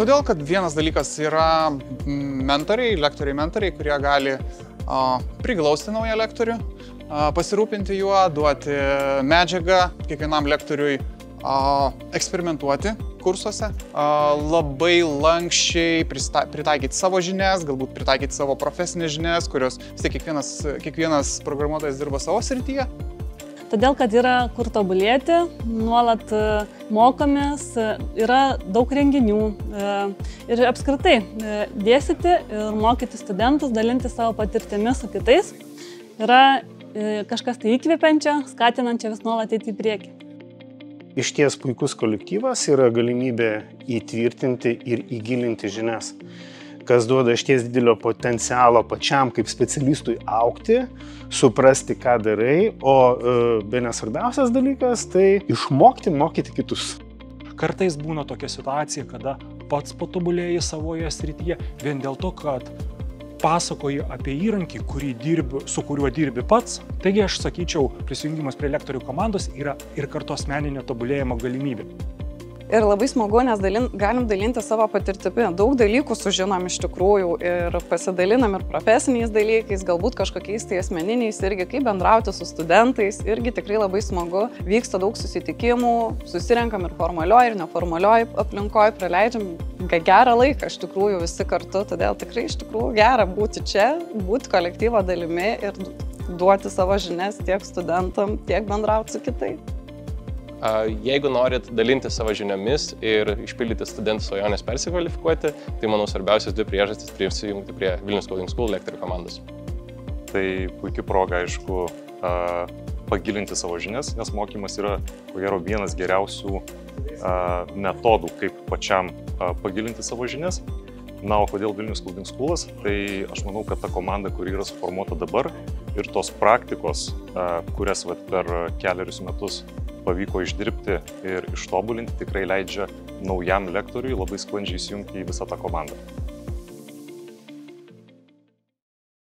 Todėl, kad vienas dalykas yra lektoriai mentoriai, kurie gali priglausti naują lektorių, pasirūpinti juo, duoti medžiagą kiekvienam lektoriui, eksperimentuoti kursuose, labai lankščiai pritaikyti savo žinias, galbūt pritaikyti savo profesinės žinias, kurios vis tiek kiekvienas programuotojas dirba savo srityje. Todėl, kad yra kur tobulėti, nuolat mokomės, yra daug renginių ir apskritai dėstyti ir mokyti studentus, dalinti savo patirtimi su kitais yra kažkas tai įkvepiančio, skatinančio vis nuolat eiti į priekį. Išties puikus kolektyvas yra galimybė įtvirtinti ir įgilinti žinias, kas duoda išties didelio potencialo pačiam kaip specialistui augti, suprasti, ką darai, o bene svarbiausias dalykas tai išmokti mokyti kitus. Kartais būna tokia situacija, kada pats patobulėjai savoje srityje vien dėl to, kad pasakoji apie įrankį, su kuriuo dirbi pats. Taigi aš sakyčiau, prisijungimas prie lektorių komandos yra ir kartu asmeninio tobulėjimo galimybė. Ir labai smagu, nes galim dalinti savo patirtimi. Daug dalykų sužinom iš tikrųjų ir pasidalinam ir profesiniais dalykais, galbūt kažkokiais tai asmeniniais irgi, kaip bendrauti su studentais, irgi tikrai labai smagu. Vyksta daug susitikimų, susirenkam ir formalioj, ir neformalioj aplinkoj, praleidžiam gerą laiką iš tikrųjų visi kartu, todėl tikrai iš tikrųjų gera būti čia, būti kolektyvo dalimi ir duoti savo žinias tiek studentam, tiek bendrauti su kitais. Jeigu norit dalinti savo žiniomis ir išpildyti studentų svajonės persikvalifikuoti, tai manau svarbiausias dvi priežastys prisijungti prie Vilnius Coding School lektorių komandos. Tai puikia proga, aišku, pagilinti savo žinias, nes mokymas yra, ko gero, vienas geriausių metodų, kaip pačiam pagilinti savo žinias. Na, o kodėl Vilnius Coding Schoolas? Tai aš manau, kad ta komanda, kuri yra suformuota dabar ir tos praktikos, kurias per kelerius metus pavyko išdirbti ir ištobulinti, tikrai leidžia naujam lektoriui labai sklandžiai įsijungti į visą tą komandą.